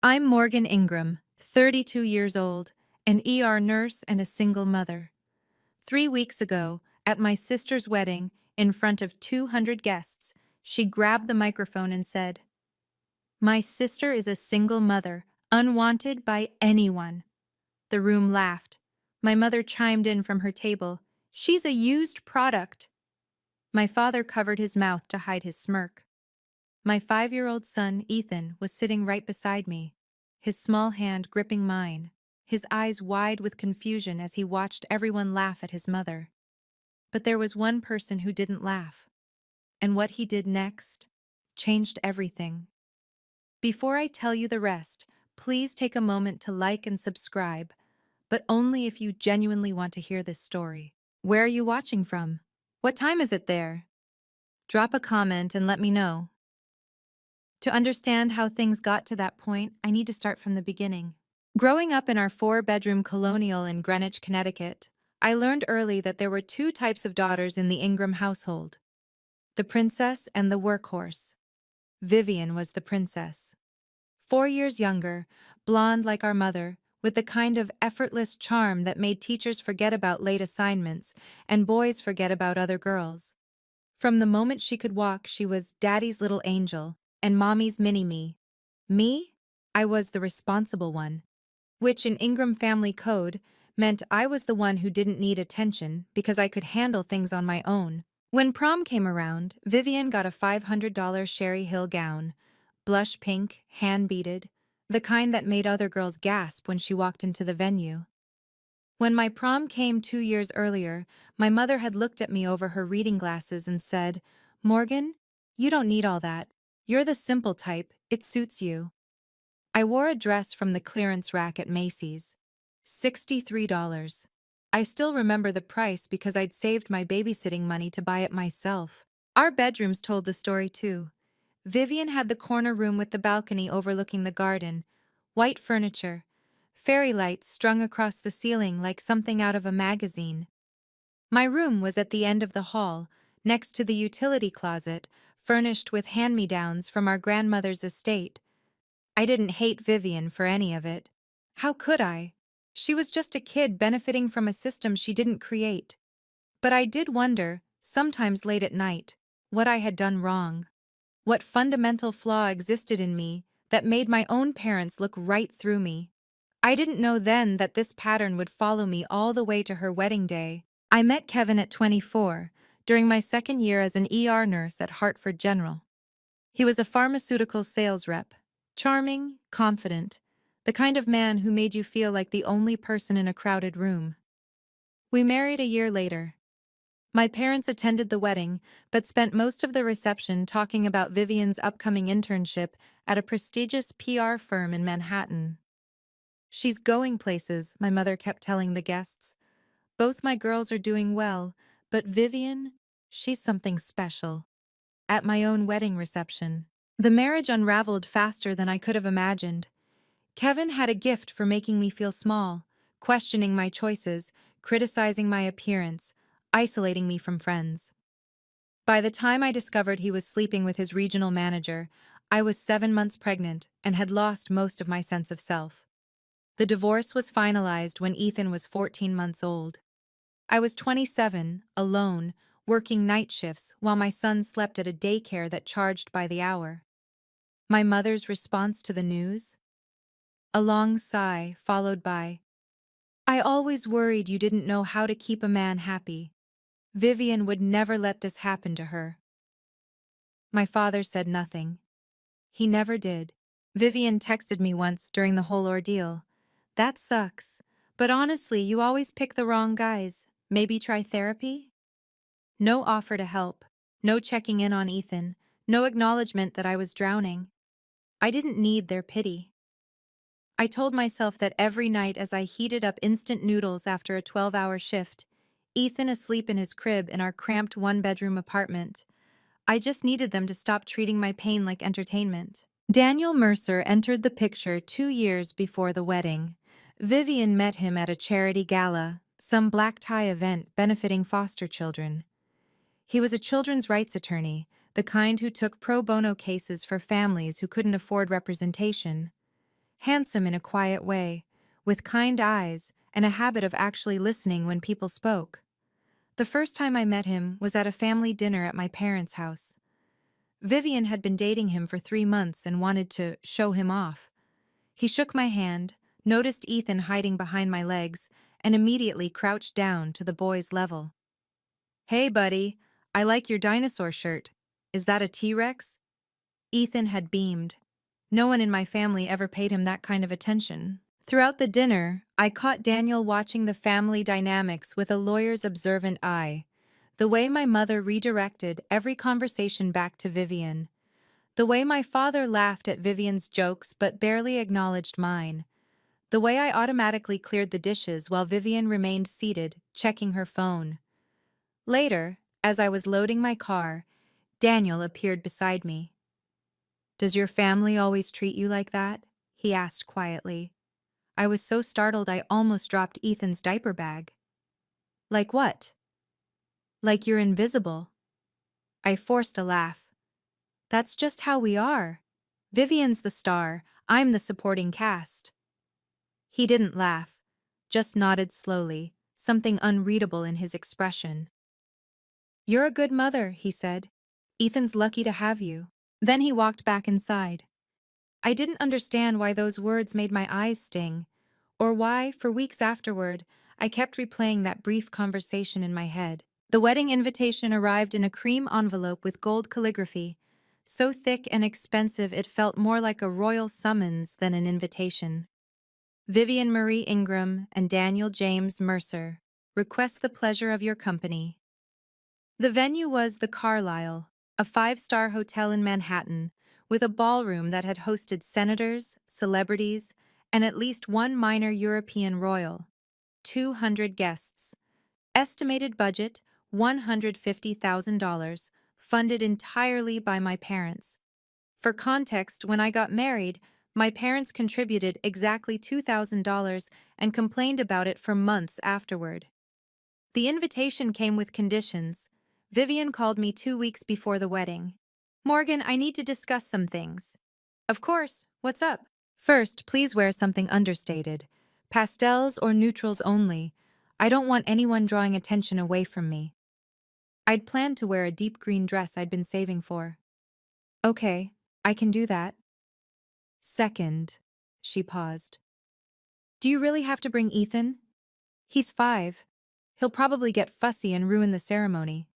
I'm Morgan Ingram, 32 years old, an ER nurse and a single mother. 3 weeks ago, at my sister's wedding, in front of 200 guests, she grabbed the microphone and said, "My sister is a single mother, unwanted by anyone." The room laughed. My mother chimed in from her table, "She's a used product." My father covered his mouth to hide his smirk. My 5-year-old son, Ethan, was sitting right beside me, his small hand gripping mine, his eyes wide with confusion as he watched everyone laugh at his mother. But there was one person who didn't laugh, and what he did next changed everything. Before I tell you the rest, please take a moment to like and subscribe, but only if you genuinely want to hear this story. Where are you watching from? What time is it there? Drop a comment and let me know. To understand how things got to that point, I need to start from the beginning. Growing up in our 4-bedroom colonial in Greenwich, Connecticut, I learned early that there were two types of daughters in the Ingram household: the princess and the workhorse. Vivian was the princess. 4 years younger, blonde like our mother, with the kind of effortless charm that made teachers forget about late assignments and boys forget about other girls. From the moment she could walk, she was Daddy's little angel and Mommy's mini-me. Me? I was the responsible one, which in Ingram family code meant I was the one who didn't need attention because I could handle things on my own. When prom came around, Vivian got a $500 Sherry Hill gown, blush pink, hand-beaded, the kind that made other girls gasp when she walked into the venue. When my prom came 2 years earlier, my mother had looked at me over her reading glasses and said, "Morgan, you don't need all that. You're the simple type, it suits you." I wore a dress from the clearance rack at Macy's. $63. I still remember the price because I'd saved my babysitting money to buy it myself. Our bedrooms told the story too. Vivian had the corner room with the balcony overlooking the garden, white furniture, fairy lights strung across the ceiling like something out of a magazine. My room was at the end of the hall, next to the utility closet, furnished with hand-me-downs from our grandmother's estate. I didn't hate Vivian for any of it. How could I? She was just a kid benefiting from a system she didn't create. But I did wonder, sometimes late at night, what I had done wrong. What fundamental flaw existed in me that made my own parents look right through me. I didn't know then that this pattern would follow me all the way to her wedding day. I met Kevin at 24, during my second year as an ER nurse at Hartford General. He was a pharmaceutical sales rep, charming, confident, the kind of man who made you feel like the only person in a crowded room. We married a year later. My parents attended the wedding, but spent most of the reception talking about Vivian's upcoming internship at a prestigious PR firm in Manhattan. "She's going places," my mother kept telling the guests. "Both my girls are doing well, but Vivian, she's something special." At my own wedding reception, the marriage unraveled faster than I could have imagined. Kevin had a gift for making me feel small, questioning my choices, criticizing my appearance, isolating me from friends. By the time I discovered he was sleeping with his regional manager, I was 7 months pregnant and had lost most of my sense of self. The divorce was finalized when Ethan was 14 months old. I was 27, alone, working night shifts while my son slept at a daycare that charged by the hour. My mother's response to the news? A long sigh, followed by, "I always worried you didn't know how to keep a man happy. Vivian would never let this happen to her." My father said nothing. He never did. Vivian texted me once during the whole ordeal. "That sucks. But honestly, you always pick the wrong guys. Maybe try therapy?" No offer to help, no checking in on Ethan, no acknowledgement that I was drowning. I didn't need their pity. I told myself that every night as I heated up instant noodles after a 12-hour shift, Ethan asleep in his crib in our cramped one-bedroom apartment, I just needed them to stop treating my pain like entertainment. Daniel Mercer entered the picture 2 years before the wedding. Vivian met him at a charity gala, some black tie event benefiting foster children. He was a children's rights attorney, the kind who took pro bono cases for families who couldn't afford representation. handsome in a quiet way, with kind eyes and a habit of actually listening when people spoke. The first time I met him was at a family dinner at my parents' house. Vivian had been dating him for 3 months and wanted to show him off. He shook my hand, noticed Ethan hiding behind my legs, and immediately crouched down to the boy's level. "Hey, buddy, I like your dinosaur shirt. Is that a T-Rex?" Ethan had beamed. No one in my family ever paid him that kind of attention. Throughout the dinner, I caught Daniel watching the family dynamics with a lawyer's observant eye. The way my mother redirected every conversation back to Vivian. The way my father laughed at Vivian's jokes but barely acknowledged mine. The way I automatically cleared the dishes while Vivian remained seated, checking her phone. Later, as I was loading my car, Daniel appeared beside me. "Does your family always treat you like that?" he asked quietly. I was so startled I almost dropped Ethan's diaper bag. "Like what?" "Like you're invisible." I forced a laugh. "That's just how we are. Vivian's the star, I'm the supporting cast." He didn't laugh, just nodded slowly, something unreadable in his expression. "You're a good mother," he said. "Ethan's lucky to have you." Then he walked back inside. I didn't understand why those words made my eyes sting, or why, for weeks afterward, I kept replaying that brief conversation in my head. The wedding invitation arrived in a cream envelope with gold calligraphy, so thick and expensive it felt more like a royal summons than an invitation. "Vivian Marie Ingram and Daniel James Mercer request the pleasure of your company." The venue was the Carlyle, a five-star hotel in Manhattan, with a ballroom that had hosted senators, celebrities, and at least one minor European royal. 200 guests. Estimated budget, $150,000, funded entirely by my parents. For context, when I got married, my parents contributed exactly $2,000 and complained about it for months afterward. The invitation came with conditions. Vivian called me 2 weeks before the wedding. "Morgan, I need to discuss some things." "Of course, what's up?" "First, please wear something understated. Pastels or neutrals only. I don't want anyone drawing attention away from me." I'd planned to wear a deep green dress I'd been saving for. "Okay, I can do that." "Second," she paused. "Do you really have to bring Ethan? He's 5. He'll probably get fussy and ruin the ceremony."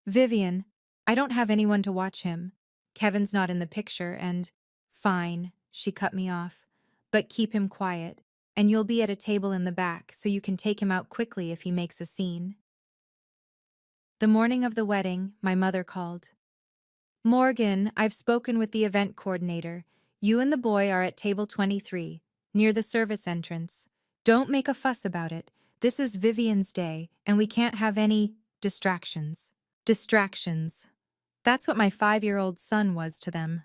"Vivian, I don't have anyone to watch him. Kevin's not in the picture and—" "Fine," she cut me off. "But keep him quiet, and you'll be at a table in the back so you can take him out quickly if he makes a scene." The morning of the wedding, my mother called. "Morgan, I've spoken with the event coordinator. You and the boy are at table 23, near the service entrance. Don't make a fuss about it. This is Vivian's day, and we can't have any distractions." Distractions. That's what my 5-year-old son was to them.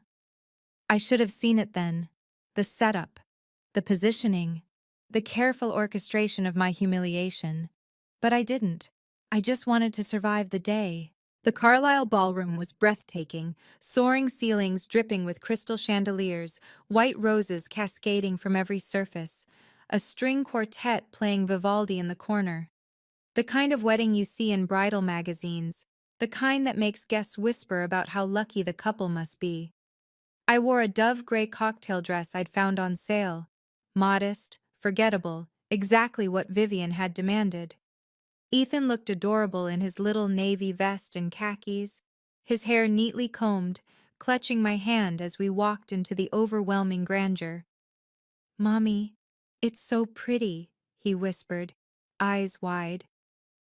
I should have seen it then. The setup, the positioning, the careful orchestration of my humiliation. But I didn't. I just wanted to survive the day. The Carlisle ballroom was breathtaking, soaring ceilings dripping with crystal chandeliers, white roses cascading from every surface, a string quartet playing Vivaldi in the corner. The kind of wedding you see in bridal magazines, the kind that makes guests whisper about how lucky the couple must be. I wore a dove gray cocktail dress I'd found on sale. Modest, forgettable, exactly what Vivian had demanded. Ethan looked adorable in his little navy vest and khakis, his hair neatly combed, clutching my hand as we walked into the overwhelming grandeur. "Mommy, it's so pretty," he whispered, eyes wide.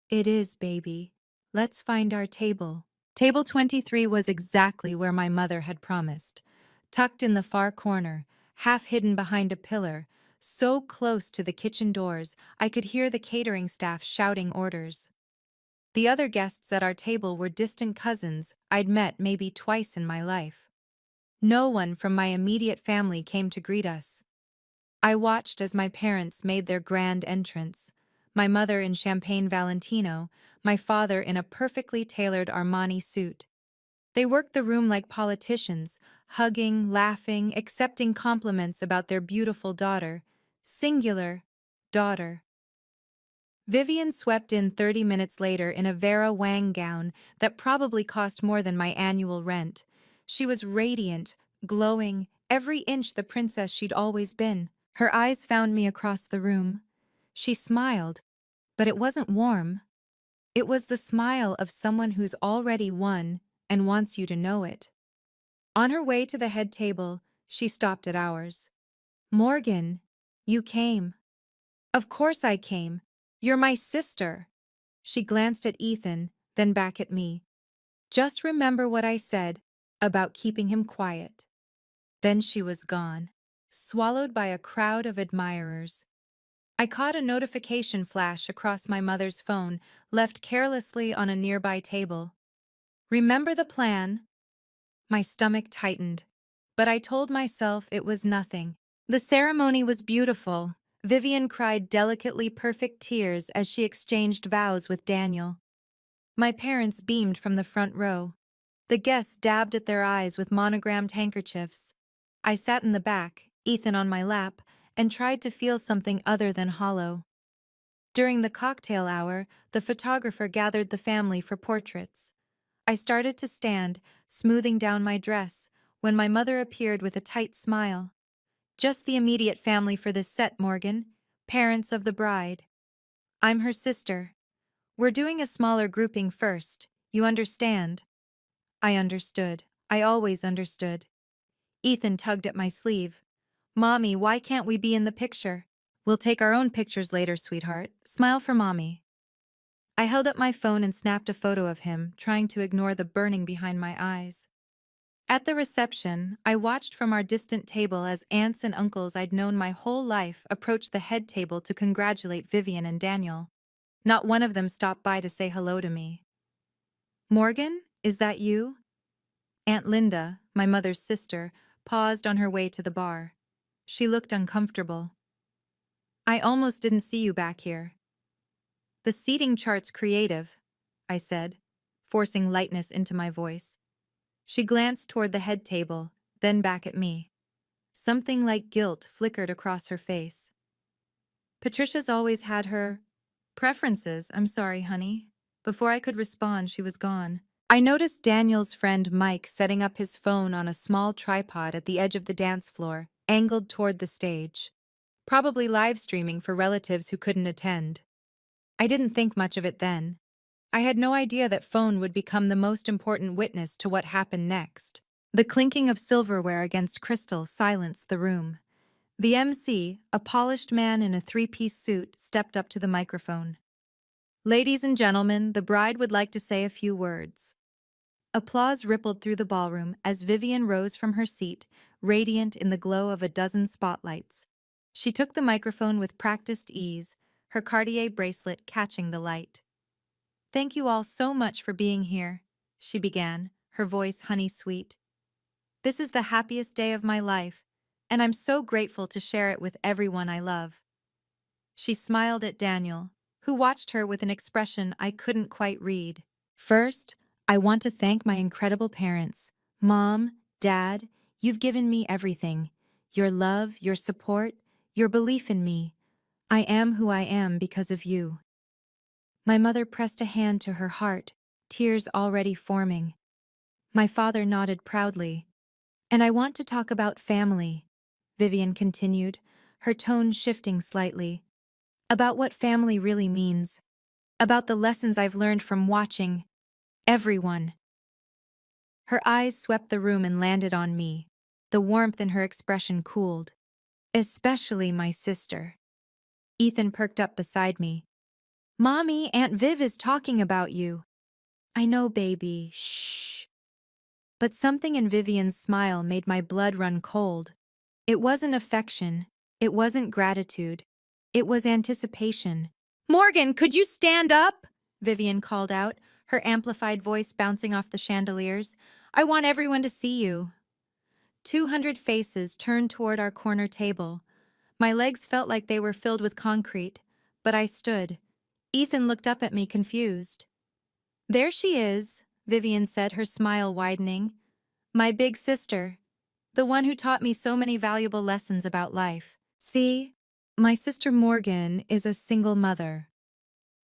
"It is, baby. Let's find our table." Table 23 was exactly where my mother had promised. Tucked in the far corner, half hidden behind a pillar, so close to the kitchen doors, I could hear the catering staff shouting orders. The other guests at our table were distant cousins I'd met maybe twice in my life. No one from my immediate family came to greet us. I watched as my parents made their grand entrance, my mother in champagne Valentino, my father in a perfectly tailored Armani suit. They worked the room like politicians, hugging, laughing, accepting compliments about their beautiful daughter. Singular, daughter. Vivian swept in 30 minutes later in a Vera Wang gown that probably cost more than my annual rent. She was radiant, glowing, every inch the princess she'd always been. Her eyes found me across the room. She smiled, but it wasn't warm. It was the smile of someone who's already won and wants you to know it. On her way to the head table, she stopped at ours. "Morgan, you came." "Of course I came. You're my sister." She glanced at Ethan, then back at me. "Just remember what I said about keeping him quiet." Then she was gone, swallowed by a crowd of admirers. I caught a notification flash across my mother's phone, left carelessly on a nearby table. "Remember the plan?" My stomach tightened, but I told myself it was nothing. The ceremony was beautiful. Vivian cried delicately perfect tears as she exchanged vows with Daniel. My parents beamed from the front row. The guests dabbed at their eyes with monogrammed handkerchiefs. I sat in the back, Ethan on my lap, and tried to feel something other than hollow. During the cocktail hour, the photographer gathered the family for portraits. I started to stand, smoothing down my dress, when my mother appeared with a tight smile. "Just the immediate family for this set, Morgan. Parents of the bride." "I'm her sister. We're doing a smaller grouping first. You understand?" I understood. I always understood. Ethan tugged at my sleeve. "Mommy, why can't we be in the picture?" "We'll take our own pictures later, sweetheart. Smile for Mommy." I held up my phone and snapped a photo of him, trying to ignore the burning behind my eyes. At the reception, I watched from our distant table as aunts and uncles I'd known my whole life approached the head table to congratulate Vivian and Daniel. Not one of them stopped by to say hello to me. "Morgan, is that you?" Aunt Linda, my mother's sister, paused on her way to the bar. She looked uncomfortable. "I almost didn't see you back here." "The seating chart's creative," I said, forcing lightness into my voice. She glanced toward the head table, then back at me. Something like guilt flickered across her face. "Patricia's always had her preferences, I'm sorry, honey." Before I could respond, she was gone. I noticed Daniel's friend Mike setting up his phone on a small tripod at the edge of the dance floor, angled toward the stage. Probably live streaming for relatives who couldn't attend. I didn't think much of it then. I had no idea that phone would become the most important witness to what happened next. The clinking of silverware against crystal silenced the room. The MC, a polished man in a three-piece suit, stepped up to the microphone. "Ladies and gentlemen, the bride would like to say a few words." Applause rippled through the ballroom as Vivian rose from her seat, radiant in the glow of a dozen spotlights. She took the microphone with practiced ease, her Cartier bracelet catching the light. "Thank you all so much for being here," she began, her voice honey-sweet. "This is the happiest day of my life, and I'm so grateful to share it with everyone I love." She smiled at Daniel, who watched her with an expression I couldn't quite read. "First, I want to thank my incredible parents. Mom, Dad, you've given me everything. Your love, your support, your belief in me. I am who I am because of you." My mother pressed a hand to her heart, tears already forming. My father nodded proudly. "And I want to talk about family," Vivian continued, her tone shifting slightly. "About what family really means. About the lessons I've learned from watching everyone." Her eyes swept the room and landed on me. The warmth in her expression cooled. "Especially my sister." Ethan perked up beside me. "Mommy, Aunt Viv is talking about you." "I know, baby. Shh." But something in Vivian's smile made my blood run cold. It wasn't affection. It wasn't gratitude. It was anticipation. "Morgan, could you stand up?" Vivian called out, her amplified voice bouncing off the chandeliers. "I want everyone to see you." 200 faces turned toward our corner table. My legs felt like they were filled with concrete, but I stood. Ethan looked up at me confused. "There she is," Vivian said, her smile widening. My big sister. The one who taught me so many valuable lessons about life. See, my sister Morgan is a single mother.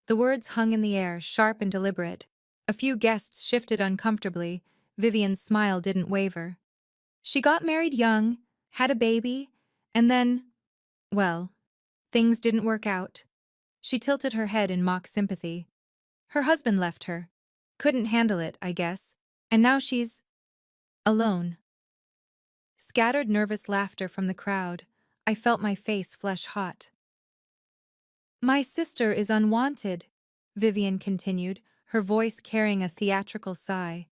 The words hung in the air, sharp and deliberate. A few guests shifted uncomfortably. Vivian's smile didn't waver. She got married young, had a baby, and then, well, things didn't work out. She tilted her head in mock sympathy. Her husband left her. Couldn't handle it, I guess. And now she's alone. Scattered nervous laughter from the crowd. I felt my face flush hot. My sister is unwanted, Vivian continued, her voice carrying a theatrical sigh.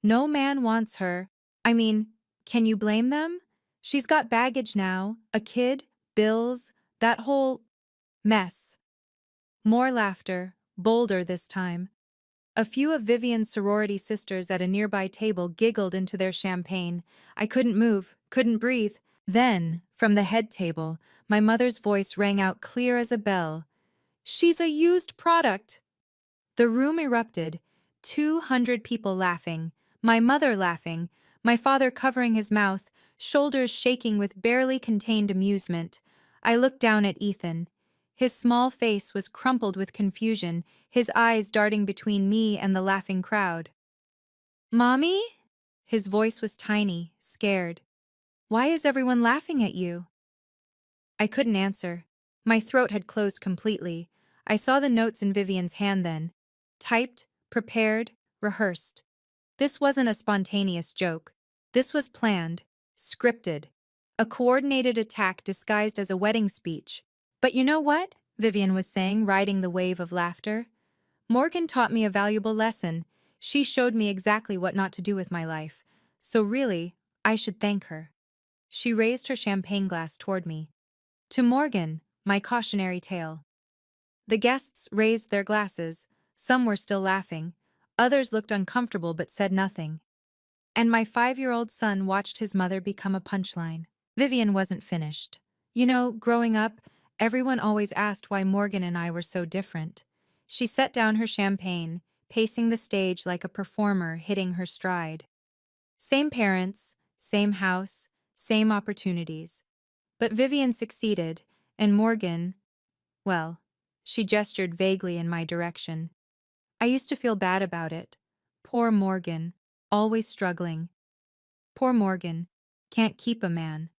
No man wants her. I mean, can you blame them? She's got baggage now, a kid, bills, that whole mess. More laughter, bolder this time. A few of Vivian's sorority sisters at a nearby table giggled into their champagne. I couldn't move, couldn't breathe. Then, from the head table, my mother's voice rang out clear as a bell. She's a used product. The room erupted, 200 people laughing, my mother laughing, my father covering his mouth, shoulders shaking with barely contained amusement. I looked down at Ethan. His small face was crumpled with confusion, his eyes darting between me and the laughing crowd. Mommy? His voice was tiny, scared. Why is everyone laughing at you? I couldn't answer. My throat had closed completely. I saw the notes in Vivian's hand then. Typed, prepared, rehearsed. This wasn't a spontaneous joke. This was planned, scripted. A coordinated attack disguised as a wedding speech. But you know what? Vivian was saying, riding the wave of laughter. Morgan taught me a valuable lesson. She showed me exactly what not to do with my life. So really, I should thank her. She raised her champagne glass toward me. To Morgan, my cautionary tale. The guests raised their glasses. Some were still laughing. Others looked uncomfortable but said nothing. And my 5-year-old son watched his mother become a punchline. Vivian wasn't finished. You know, growing up, everyone always asked why Morgan and I were so different. She set down her champagne, pacing the stage like a performer hitting her stride. Same parents, same house, same opportunities. But Vivian succeeded, and Morgan, well, she gestured vaguely in my direction. I used to feel bad about it. Poor Morgan, always struggling. Poor Morgan, can't keep a man.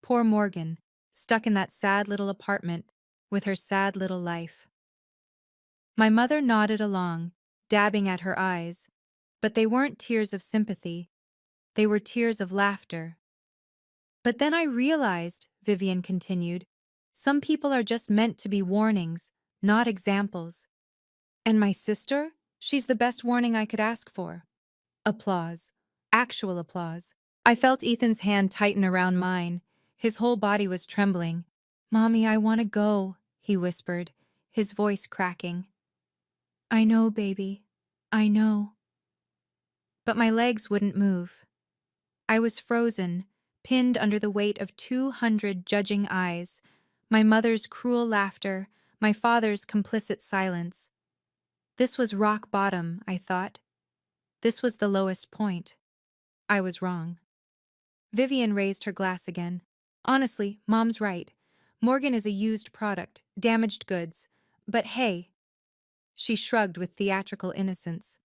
Poor Morgan, stuck in that sad little apartment with her sad little life. My mother nodded along, dabbing at her eyes, but they weren't tears of sympathy. They were tears of laughter. But then I realized, Vivian continued, some people are just meant to be warnings, not examples. And my sister? She's the best warning I could ask for. Applause. Actual applause. I felt Ethan's hand tighten around mine. His whole body was trembling. Mommy, I want to go, he whispered, his voice cracking. I know, baby. I know. But my legs wouldn't move. I was frozen, pinned under the weight of 200 judging eyes, my mother's cruel laughter, my father's complicit silence. This was rock bottom, I thought. This was the lowest point. I was wrong. Vivian raised her glass again. Honestly, Mom's right. Morgan is a used product, damaged goods. But hey, she shrugged with theatrical innocence.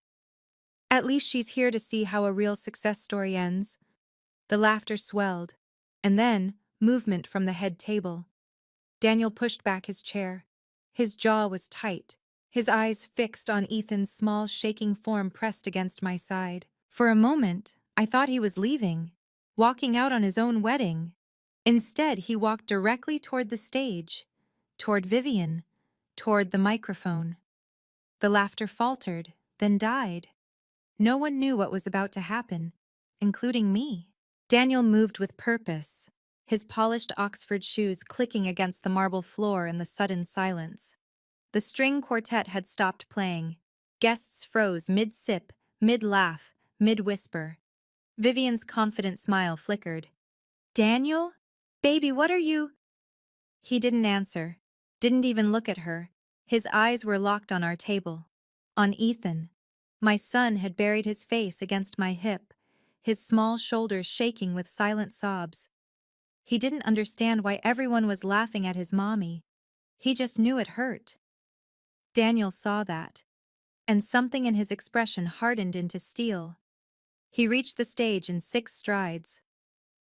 At least she's here to see how a real success story ends. The laughter swelled, and then movement from the head table. Daniel pushed back his chair. His jaw was tight, his eyes fixed on Ethan's small, shaking form pressed against my side. For a moment, I thought he was leaving, walking out on his own wedding. Instead, he walked directly toward the stage, toward Vivian, toward the microphone. The laughter faltered, then died. No one knew what was about to happen, including me. Daniel moved with purpose, his polished Oxford shoes clicking against the marble floor in the sudden silence. The string quartet had stopped playing. Guests froze mid-sip, mid-laugh, mid-whisper. Vivian's confident smile flickered. Daniel? Baby, what are you? He didn't answer, didn't even look at her. His eyes were locked on our table. On Ethan. My son had buried his face against my hip, his small shoulders shaking with silent sobs. He didn't understand why everyone was laughing at his mommy. He just knew it hurt. Daniel saw that, and something in his expression hardened into steel. He reached the stage in 6 strides.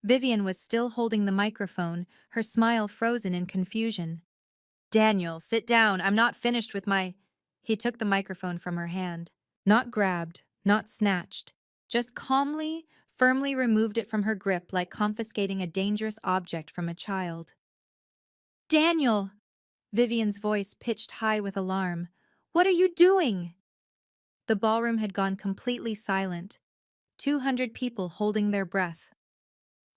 Vivian was still holding the microphone, her smile frozen in confusion. "Daniel, sit down, I'm not finished with my—" He took the microphone from her hand. Not grabbed, not snatched. Just calmly, firmly removed it from her grip like confiscating a dangerous object from a child. "Daniel!" Vivian's voice pitched high with alarm. "What are you doing?" The ballroom had gone completely silent. 200 people holding their breath.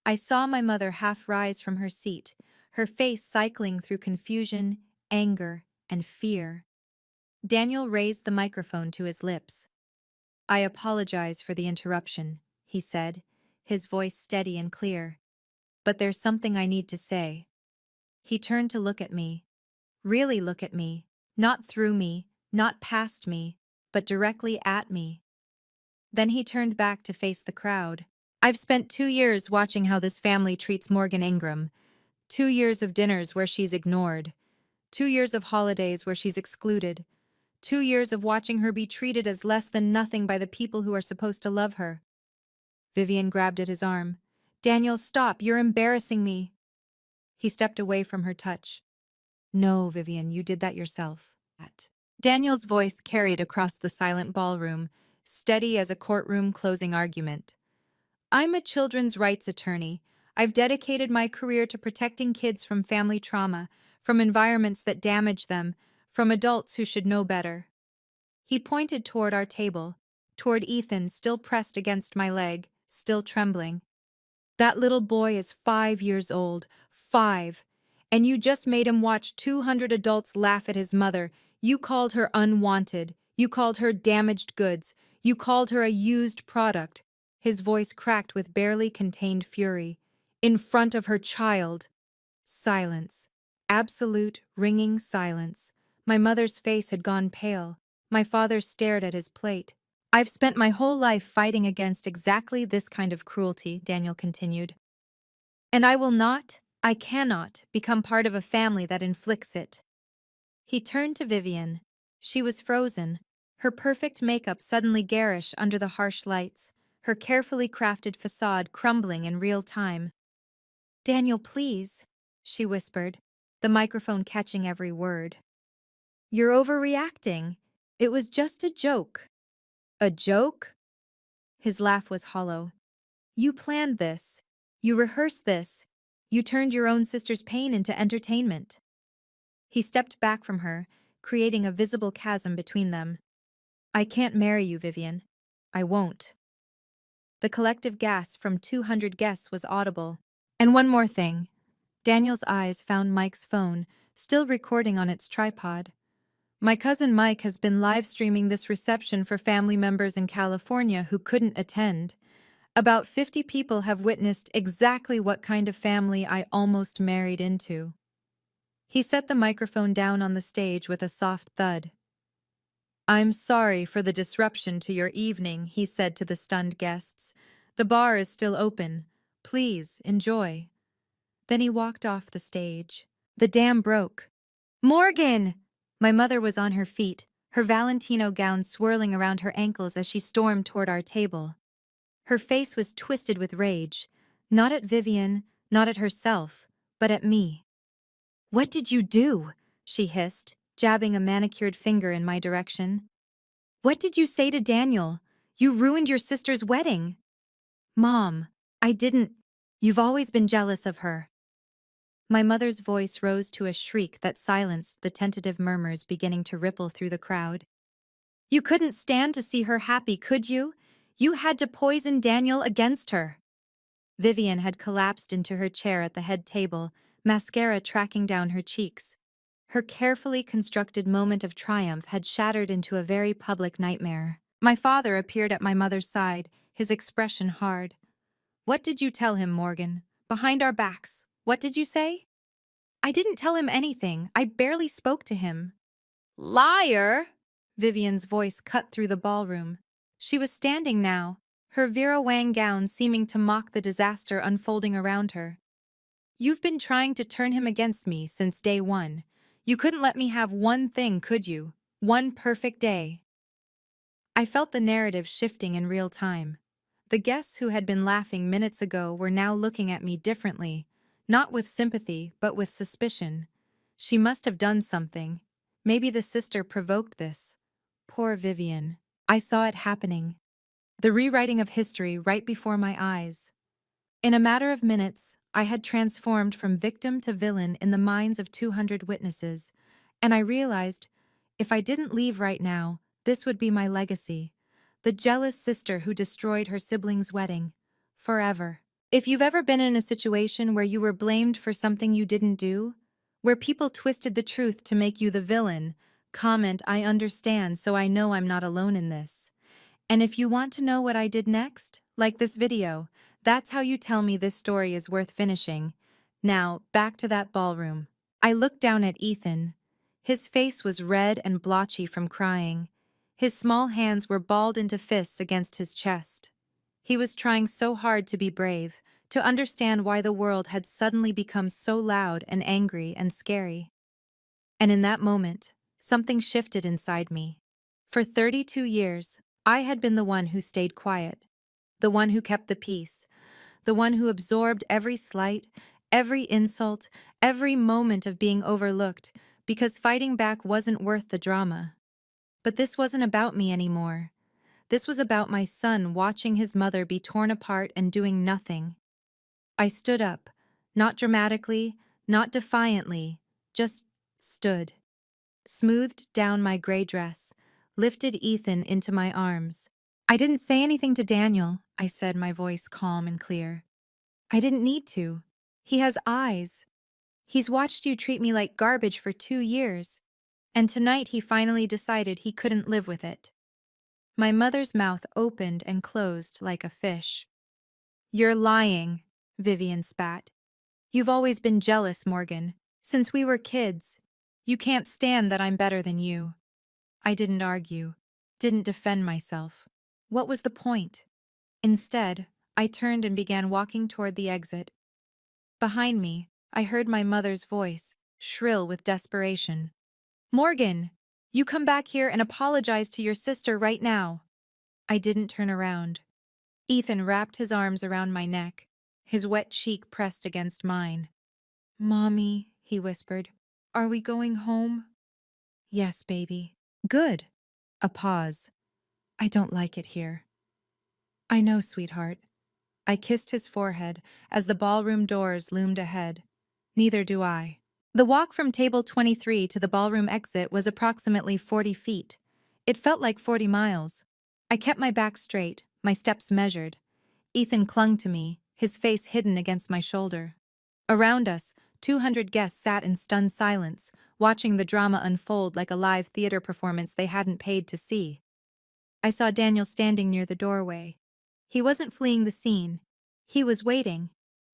I saw my mother half rise from her seat, her face cycling through confusion, anger, and fear. Daniel raised the microphone to his lips. "I apologize for the interruption," he said, his voice steady and clear. "But there's something I need to say." He turned to look at me. Really look at me. Not through me, not past me, but directly at me. Then he turned back to face the crowd. "I've spent 2 years watching how this family treats Morgan Ingram. 2 years of dinners where she's ignored. 2 years of holidays where she's excluded. 2 years of watching her be treated as less than nothing by the people who are supposed to love her." Vivian grabbed at his arm. "Daniel, stop, you're embarrassing me." He stepped away from her touch. "No, Vivian, you did that yourself." Daniel's voice carried across the silent ballroom, steady as a courtroom closing argument. "I'm a children's rights attorney. I've dedicated my career to protecting kids from family trauma, from environments that damage them, from adults who should know better." He pointed toward our table, toward Ethan still pressed against my leg, still trembling. "That little boy is 5 years old. 5. And you just made him watch 200 adults laugh at his mother. You called her unwanted. You called her damaged goods. You called her a used product." His voice cracked with barely contained fury. "In front of her child." Silence. Absolute, ringing silence. My mother's face had gone pale. My father stared at his plate. "I've spent my whole life fighting against exactly this kind of cruelty," Daniel continued. "And I cannot, become part of a family that inflicts it." He turned to Vivian. She was frozen, her perfect makeup suddenly garish under the harsh lights, her carefully crafted facade crumbling in real time. "Daniel, please," she whispered, the microphone catching every word. "You're overreacting. It was just a joke." "A joke?" His laugh was hollow. "You planned this. You rehearsed this. You turned your own sister's pain into entertainment." He stepped back from her, creating a visible chasm between them. "I can't marry you, Vivian. I won't." The collective gasp from 200 guests was audible. "And one more thing." Daniel's eyes found Mike's phone, still recording on its tripod. "My cousin Mike has been live streaming this reception for family members in California who couldn't attend. About 50 people have witnessed exactly what kind of family I almost married into." He set the microphone down on the stage with a soft thud. "I'm sorry for the disruption to your evening," he said to the stunned guests. "The bar is still open. Please, enjoy." Then he walked off the stage. The dam broke. "Morgan!" My mother was on her feet, her Valentino gown swirling around her ankles as she stormed toward our table. Her face was twisted with rage, not at Vivian, not at herself, but at me. "What did you do?" she hissed, jabbing a manicured finger in my direction. "What did you say to Daniel? You ruined your sister's wedding." "Mom, I didn't. You've always been jealous of her." My mother's voice rose to a shriek that silenced the tentative murmurs beginning to ripple through the crowd. "You couldn't stand to see her happy, could you? You had to poison Daniel against her." Vivian had collapsed into her chair at the head table, mascara tracking down her cheeks. Her carefully constructed moment of triumph had shattered into a very public nightmare. My father appeared at my mother's side, his expression hard. "What did you tell him, Morgan? Behind our backs. What did you say?" "I didn't tell him anything. I barely spoke to him." "Liar!" Vivian's voice cut through the ballroom. She was standing now, her Vera Wang gown seeming to mock the disaster unfolding around her. "You've been trying to turn him against me since day one. You couldn't let me have one thing, could you? One perfect day." I felt the narrative shifting in real time. The guests who had been laughing minutes ago were now looking at me differently, not with sympathy, but with suspicion. She must have done something. Maybe the sister provoked this. Poor Vivian. I saw it happening. The rewriting of history right before my eyes. In a matter of minutes, I had transformed from victim to villain in the minds of 200 witnesses, and I realized, if I didn't leave right now, this would be my legacy. The jealous sister who destroyed her sibling's wedding. Forever. If you've ever been in a situation where you were blamed for something you didn't do, where people twisted the truth to make you the villain, comment "I understand, so I know I'm not alone in this." And if you want to know what I did next, like this video, that's how you tell me this story is worth finishing. Now, back to that ballroom. I looked down at Ethan. His face was red and blotchy from crying. His small hands were balled into fists against his chest. He was trying so hard to be brave, to understand why the world had suddenly become so loud and angry and scary. And in that moment, something shifted inside me. For 32 years, I had been the one who stayed quiet, the one who kept the peace, the one who absorbed every slight, every insult, every moment of being overlooked, because fighting back wasn't worth the drama. But this wasn't about me anymore. This was about my son watching his mother be torn apart and doing nothing. I stood up, not dramatically, not defiantly, just stood. Smoothed down my gray dress, lifted Ethan into my arms. "I didn't say anything to Daniel," I said, my voice calm and clear. "I didn't need to. He has eyes. He's watched you treat me like garbage for 2 years. And tonight he finally decided he couldn't live with it." My mother's mouth opened and closed like a fish. "You're lying," Vivian spat. "You've always been jealous, Morgan. Since we were kids. You can't stand that I'm better than you." I didn't argue, didn't defend myself. What was the point? Instead, I turned and began walking toward the exit. Behind me, I heard my mother's voice, shrill with desperation. "Morgan! You come back here and apologize to your sister right now." I didn't turn around. Ethan wrapped his arms around my neck, his wet cheek pressed against mine. "Mommy," he whispered, "are we going home?" "Yes, baby." "Good." A pause. "I don't like it here." "I know, sweetheart." I kissed his forehead as the ballroom doors loomed ahead. "Neither do I." The walk from table 23 to the ballroom exit was approximately 40 feet. It felt like 40 miles. I kept my back straight, my steps measured. Ethan clung to me, his face hidden against my shoulder. Around us, 200 guests sat in stunned silence, watching the drama unfold like a live theater performance they hadn't paid to see. I saw Daniel standing near the doorway. He wasn't fleeing the scene. He was waiting.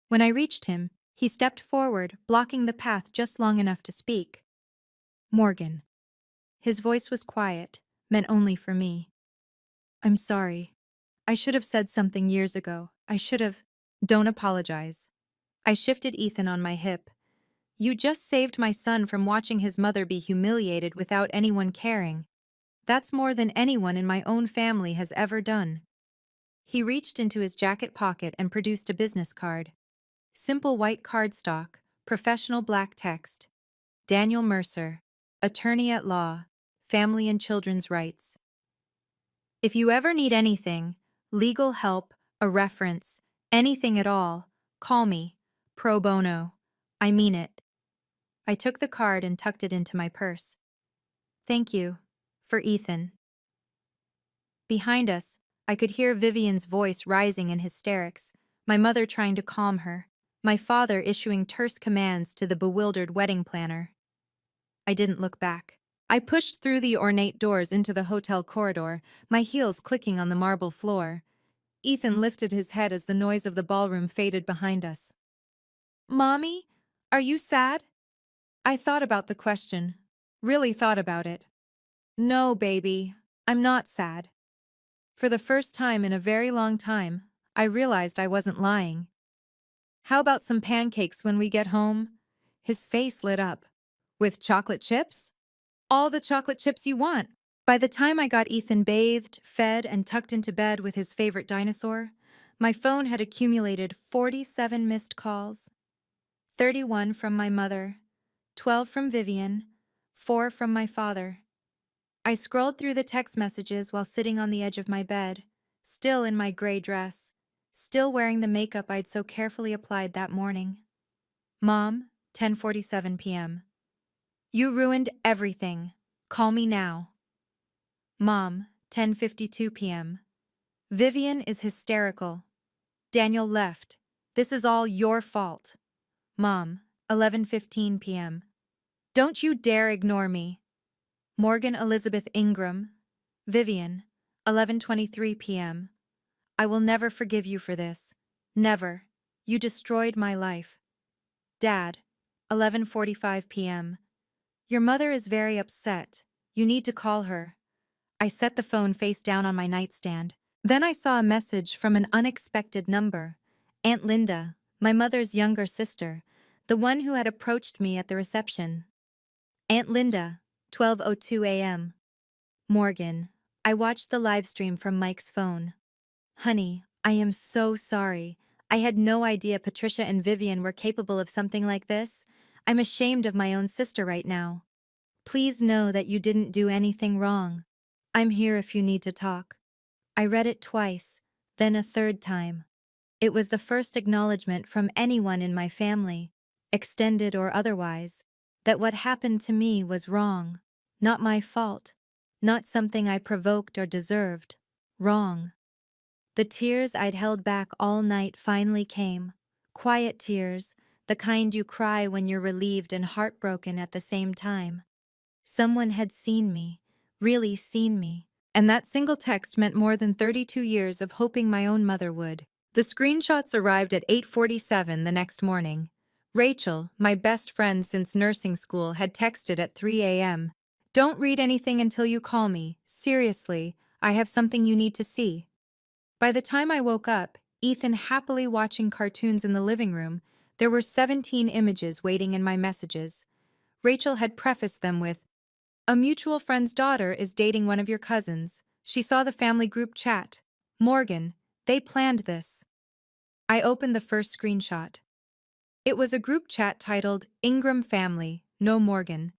When I reached him, he stepped forward, blocking the path just long enough to speak. "Morgan." His voice was quiet, meant only for me. "I'm sorry. I should have said something years ago. I should have—" "Don't apologize." I shifted Ethan on my hip. "You just saved my son from watching his mother be humiliated without anyone caring. That's more than anyone in my own family has ever done." He reached into his jacket pocket and produced a business card. Simple white cardstock, professional black text. Daniel Mercer, attorney at law, family and children's rights. "If you ever need anything, legal help, a reference, anything at all, call me. Pro bono. I mean it." I took the card and tucked it into my purse. "Thank you. For Ethan." Behind us, I could hear Vivian's voice rising in hysterics, my mother trying to calm her, my father issuing terse commands to the bewildered wedding planner. I didn't look back. I pushed through the ornate doors into the hotel corridor, my heels clicking on the marble floor. Ethan lifted his head as the noise of the ballroom faded behind us. "Mommy, are you sad?" I thought about the question. Really thought about it. "No, baby, I'm not sad." For the first time in a very long time, I realized I wasn't lying. How about some pancakes when we get home? His face lit up. With chocolate chips? All the chocolate chips you want. By the time I got Ethan bathed, fed, and tucked into bed with his favorite dinosaur, my phone had accumulated 47 missed calls. 31 from my mother, 12 from Vivian, 4 from my father. I scrolled through the text messages while sitting on the edge of my bed, still in my gray dress, still wearing the makeup I'd so carefully applied that morning. Mom, 10:47 p.m. You ruined everything. Call me now. Mom, 10:52 p.m. Vivian is hysterical. Daniel left. This is all your fault. Mom, 11:15 p.m. Don't you dare ignore me. Morgan Elizabeth Ingram. Vivian, 11:23 p.m. I will never forgive you for this. Never. You destroyed my life. Dad, 11:45 p.m. Your mother is very upset. You need to call her. I set the phone face down on my nightstand. Then I saw a message from an unexpected number. Aunt Linda, my mother's younger sister, the one who had approached me at the reception. Aunt Linda, 12:02 a.m. Morgan, I watched the live stream from Mike's phone. Honey, I am so sorry. I had no idea Patricia and Vivian were capable of something like this. I'm ashamed of my own sister right now. Please know that you didn't do anything wrong. I'm here if you need to talk. I read it twice, then a third time. It was the first acknowledgement from anyone in my family, extended or otherwise, that what happened to me was wrong. Not my fault. Not something I provoked or deserved. Wrong. The tears I'd held back all night finally came. Quiet tears, the kind you cry when you're relieved and heartbroken at the same time. Someone had seen me, really seen me. And that single text meant more than 32 years of hoping my own mother would. The screenshots arrived at 8:47 the next morning. Rachel, my best friend since nursing school, had texted at 3 a.m. Don't read anything until you call me. Seriously, I have something you need to see. By the time I woke up, Ethan happily watching cartoons in the living room, there were 17 images waiting in my messages. Rachel had prefaced them with, a mutual friend's daughter is dating one of your cousins. She saw the family group chat. Morgan, they planned this. I opened the first screenshot. It was a group chat titled Ingram Family, No Morgan.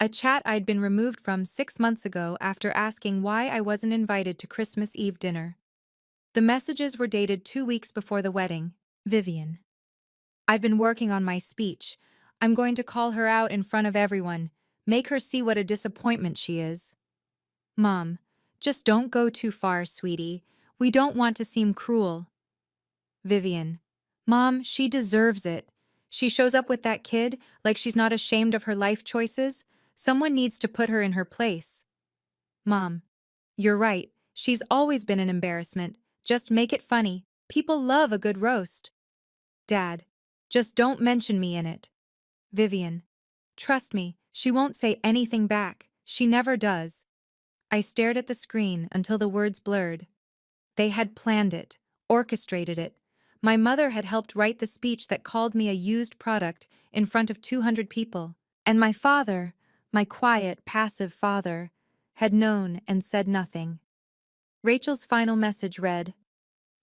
A chat I'd been removed from 6 months ago after asking why I wasn't invited to Christmas Eve dinner. The messages were dated 2 weeks before the wedding. Vivian. I've been working on my speech. I'm going to call her out in front of everyone. Make her see what a disappointment she is. Mom, just don't go too far, sweetie. We don't want to seem cruel. Vivian. Mom, she deserves it. She shows up with that kid like she's not ashamed of her life choices. Someone needs to put her in her place. Mom. You're right. She's always been an embarrassment. Just make it funny. People love a good roast. Dad. Just don't mention me in it. Vivian. Trust me, she won't say anything back. She never does. I stared at the screen until the words blurred. They had planned it, orchestrated it. My mother had helped write the speech that called me a used product in front of 200 people. And my father, my quiet, passive father, had known and said nothing. Rachel's final message read,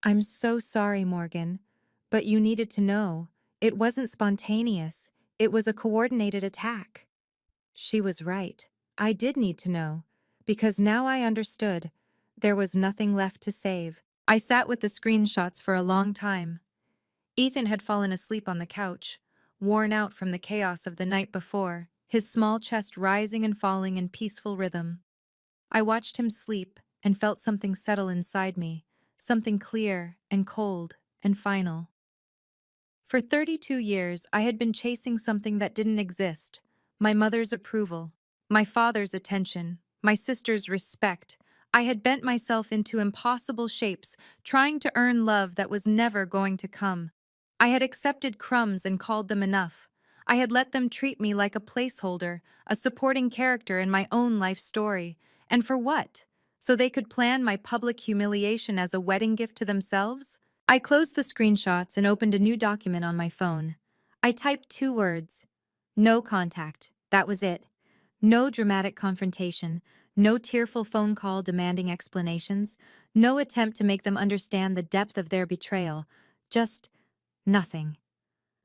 I'm so sorry, Morgan, but you needed to know. It wasn't spontaneous. It was a coordinated attack. She was right. I did need to know, because now I understood. There was nothing left to save. I sat with the screenshots for a long time. Ethan had fallen asleep on the couch, worn out from the chaos of the night before, his small chest rising and falling in peaceful rhythm. I watched him sleep and felt something settle inside me, something clear and cold and final. For 32 years, I had been chasing something that didn't exist. My mother's approval, my father's attention, my sister's respect. I had bent myself into impossible shapes, trying to earn love that was never going to come. I had accepted crumbs and called them enough. I had let them treat me like a placeholder, a supporting character in my own life story. And for what? so they could plan my public humiliation as a wedding gift to themselves? I closed the screenshots and opened a new document on my phone. I typed 2 words. No contact. That was it. No dramatic confrontation. No tearful phone call demanding explanations. No attempt to make them understand the depth of their betrayal. Just nothing.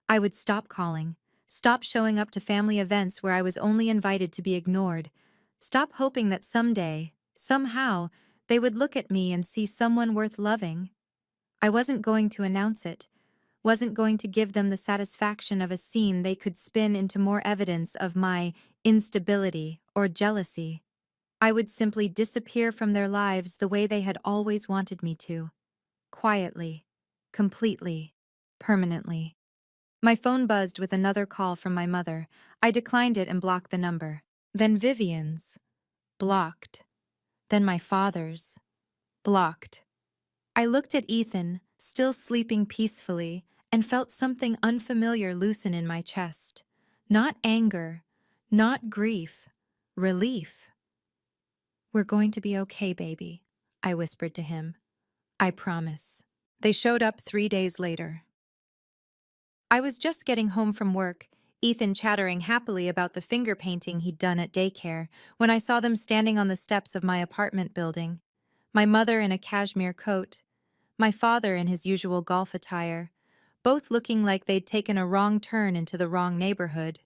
I would stop calling. Stop showing up to family events where I was only invited to be ignored. Stop hoping that someday, somehow, they would look at me and see someone worth loving. I wasn't going to announce it, wasn't going to give them the satisfaction of a scene they could spin into more evidence of my instability or jealousy. I would simply disappear from their lives the way they had always wanted me to. Quietly, completely, permanently. My phone buzzed with another call from my mother. I declined it and blocked the number. Then Vivian's. Blocked. Then my father's. Blocked. I looked at Ethan, still sleeping peacefully, and felt something unfamiliar loosen in my chest. Not anger, not grief, relief. "We're going to be okay, baby," I whispered to him. "I promise." They showed up 3 days later. I was just getting home from work, Ethan chattering happily about the finger painting he'd done at daycare, when I saw them standing on the steps of my apartment building. My mother in a cashmere coat, my father in his usual golf attire, both looking like they'd taken a wrong turn into the wrong neighborhood.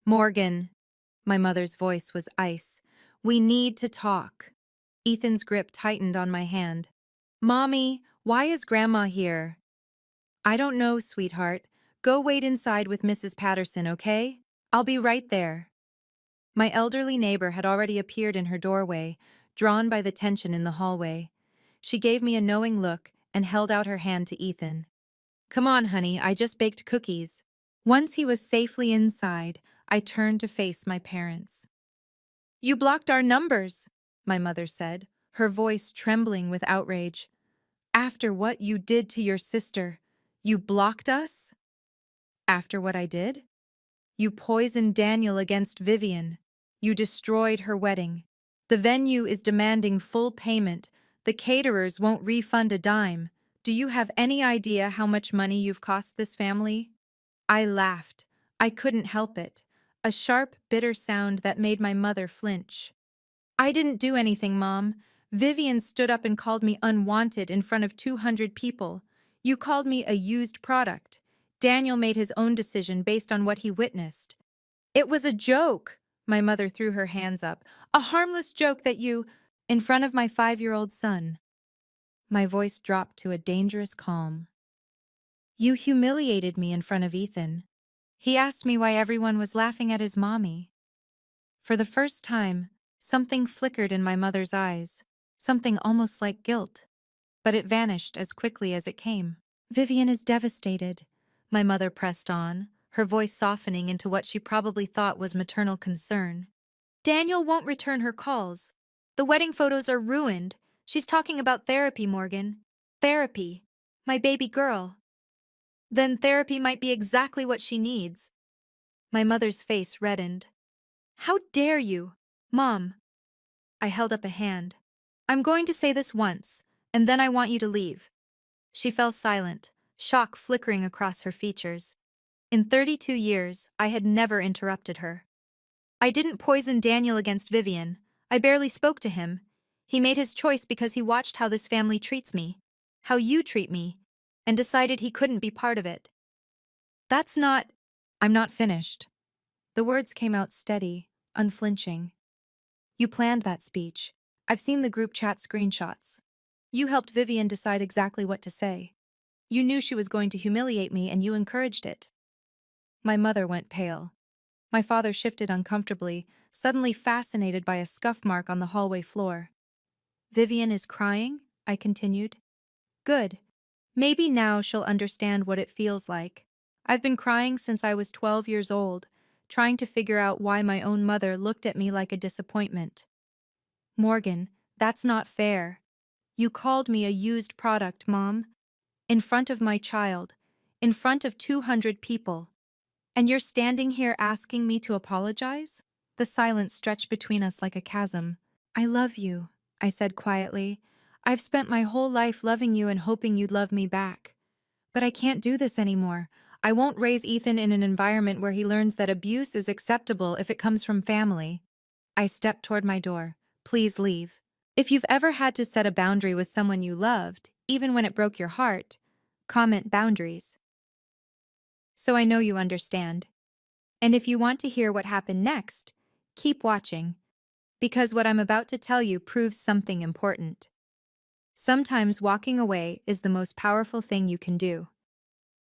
"Morgan," my mother's voice was ice, "we need to talk." Ethan's grip tightened on my hand. "Mommy, why is Grandma here?" "I don't know, sweetheart. Go wait inside with Mrs. Patterson, okay? I'll be right there." My elderly neighbor had already appeared in her doorway, drawn by the tension in the hallway. She gave me a knowing look and held out her hand to Ethan. "Come on, honey, I just baked cookies." Once he was safely inside, I turned to face my parents. "You blocked our numbers," my mother said, her voice trembling with outrage. "After what you did to your sister, you blocked us?" "After what I did?" "You poisoned Daniel against Vivian. You destroyed her wedding. The venue is demanding full payment. The caterers won't refund a dime. Do you have any idea how much money you've cost this family?" I laughed. I couldn't help it. A sharp, bitter sound that made my mother flinch. "I didn't do anything, Mom. Vivian stood up and called me unwanted in front of 200 people. You called me a used product. Daniel made his own decision based on what he witnessed." "It was a joke," my mother threw her hands up. "A harmless joke that you—" "In front of my 5-year-old son." My voice dropped to a dangerous calm. "You humiliated me in front of Ethan. He asked me why everyone was laughing at his mommy." For the first time, something flickered in my mother's eyes, something almost like guilt, but it vanished as quickly as it came. "Vivian is devastated," my mother pressed on, her voice softening into what she probably thought was maternal concern. "Daniel won't return her calls. The wedding photos are ruined. She's talking about therapy, Morgan. Therapy. My baby girl. Then therapy might be exactly what she needs." My mother's face reddened. "How dare you? Mom." I held up a hand. "I'm going to say this once, and then I want you to leave." She fell silent, shock flickering across her features. In 32 years, I had never interrupted her. "I didn't poison Daniel against Vivian. I barely spoke to him. He made his choice because he watched how this family treats me, how you treat me, and decided he couldn't be part of it. That's not—" "I'm not finished." The words came out steady, unflinching. "You planned that speech. I've seen the group chat screenshots. You helped Vivian decide exactly what to say. You knew she was going to humiliate me and you encouraged it." My mother went pale. My father shifted uncomfortably, suddenly fascinated by a scuff mark on the hallway floor. "Vivian is crying?" I continued. "Good. Maybe now she'll understand what it feels like. I've been crying since I was 12 years old, trying to figure out why my own mother looked at me like a disappointment." "Morgan, that's not fair. You called me a used product, Mom. In front of my child. In front of 200 people. And you're standing here asking me to apologize?" The silence stretched between us like a chasm. "I love you," I said quietly. "I've spent my whole life loving you and hoping you'd love me back. But I can't do this anymore. I won't raise Ethan in an environment where he learns that abuse is acceptable if it comes from family." I stepped toward my door. "Please leave. If you've ever had to set a boundary with someone you loved, even when it broke your heart, comment boundaries. So I know you understand. And if you want to hear what happened next, keep watching, because what I'm about to tell you proves something important. Sometimes walking away is the most powerful thing you can do.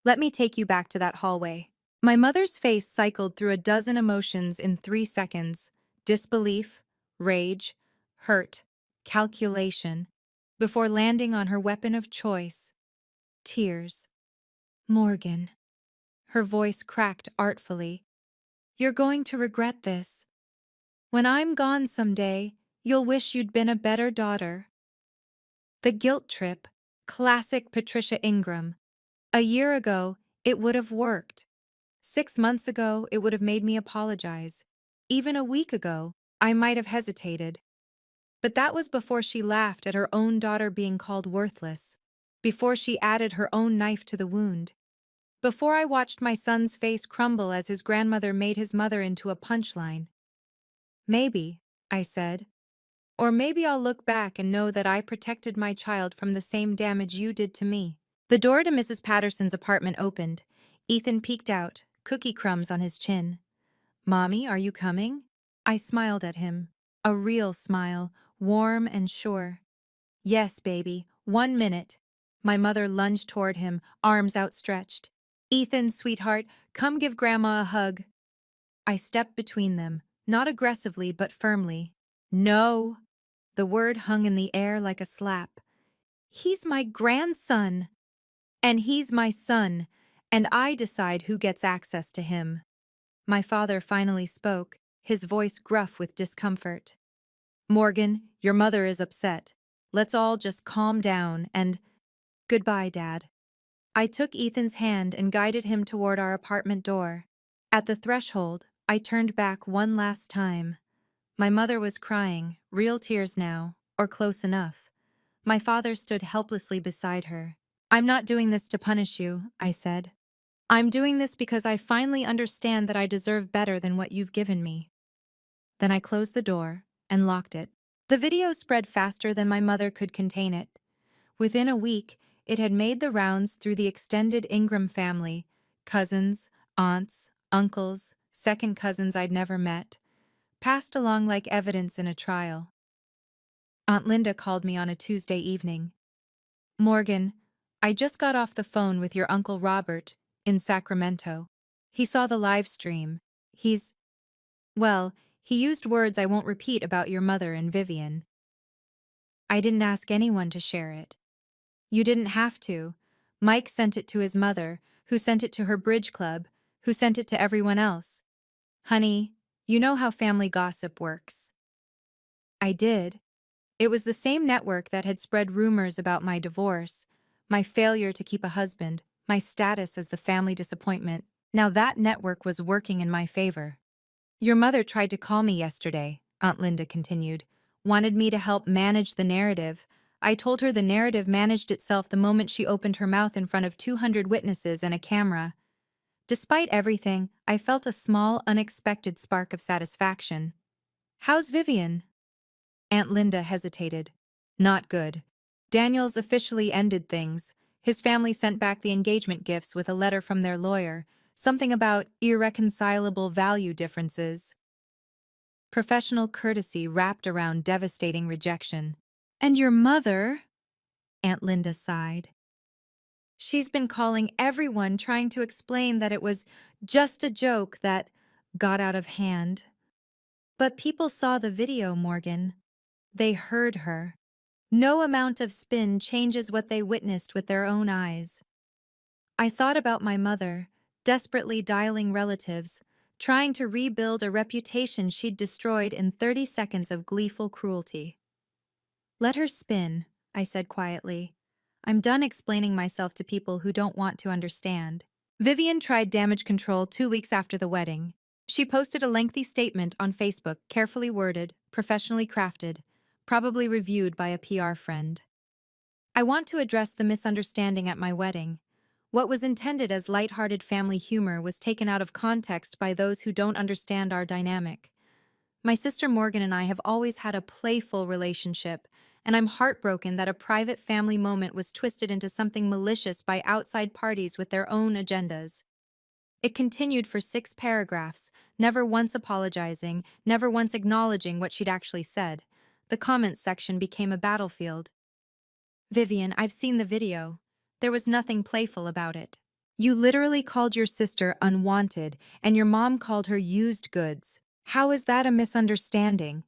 Let me take you back to that hallway." My mother's face cycled through a dozen emotions in 3 seconds: disbelief, rage, hurt, calculation, before landing on her weapon of choice: tears. "Morgan." Her voice cracked artfully. "You're going to regret this. When I'm gone someday, you'll wish you'd been a better daughter." The guilt trip, classic Patricia Ingram. A year ago, it would have worked. 6 months ago, it would have made me apologize. Even a week ago, I might have hesitated. But that was before she laughed at her own daughter being called worthless, before she added her own knife to the wound, before I watched my son's face crumble as his grandmother made his mother into a punchline. "Maybe," I said. "Or maybe I'll look back and know that I protected my child from the same damage you did to me." The door to Mrs. Patterson's apartment opened. Ethan peeked out, cookie crumbs on his chin. "Mommy, are you coming?" I smiled at him. A real smile, warm and sure. "Yes, baby, 1 minute." My mother lunged toward him, arms outstretched. "Ethan, sweetheart, come give Grandma a hug." I stepped between them, not aggressively but firmly. "No." The word hung in the air like a slap. "He's my grandson. And he's my son, and I decide who gets access to him." My father finally spoke, his voice gruff with discomfort. "Morgan, your mother is upset. Let's all just calm down and—" "Goodbye, Dad." I took Ethan's hand and guided him toward our apartment door. At the threshold, I turned back one last time. My mother was crying, real tears now, or close enough. My father stood helplessly beside her. "I'm not doing this to punish you," I said. "I'm doing this because I finally understand that I deserve better than what you've given me." Then I closed the door and locked it. The video spread faster than my mother could contain it. Within a week, it had made the rounds through the extended Ingram family: cousins, aunts, uncles, second cousins I'd never met, passed along like evidence in a trial. Aunt Linda called me on a Tuesday evening. "Morgan, I just got off the phone with your Uncle Robert in Sacramento. He saw the live stream. Well, he used words I won't repeat about your mother and Vivian. I didn't ask anyone to share it. You didn't have to. Mike sent it to his mother, who sent it to her bridge club, who sent it to everyone else. Honey, you know how family gossip works." I did. It was the same network that had spread rumors about my divorce, my failure to keep a husband, my status as the family disappointment. Now that network was working in my favor. "Your mother tried to call me yesterday," Aunt Linda continued. "Wanted me to help manage the narrative. I told her the narrative managed itself the moment she opened her mouth in front of 200 witnesses and a camera." Despite everything, I felt a small, unexpected spark of satisfaction. "How's Vivian?" Aunt Linda hesitated. "Not good. Daniel's officially ended things. His family sent back the engagement gifts with a letter from their lawyer, something about irreconcilable value differences. Professional courtesy wrapped around devastating rejection." "And your mother?" Aunt Linda sighed. "She's been calling everyone, trying to explain that it was just a joke that got out of hand. But people saw the video, Morgan. They heard her. No amount of spin changes what they witnessed with their own eyes." I thought about my mother, desperately dialing relatives, trying to rebuild a reputation she'd destroyed in 30 seconds of gleeful cruelty. "Let her spin," I said quietly. "I'm done explaining myself to people who don't want to understand." Vivian tried damage control 2 weeks after the wedding. She posted a lengthy statement on Facebook, carefully worded, professionally crafted. probably reviewed by a PR friend. I want to address the misunderstanding at my wedding. What was intended as lighthearted family humor was taken out of context by those who don't understand our dynamic. My sister Morgan and I have always had a playful relationship, and I'm heartbroken that a private family moment was twisted into something malicious by outside parties with their own agendas. It continued for 6 paragraphs, never once apologizing, never once acknowledging what she'd actually said. The comments section became a battlefield. Vivian, I've seen the video. There was nothing playful about it. You literally called your sister unwanted, and your mom called her used goods. How is that a misunderstanding?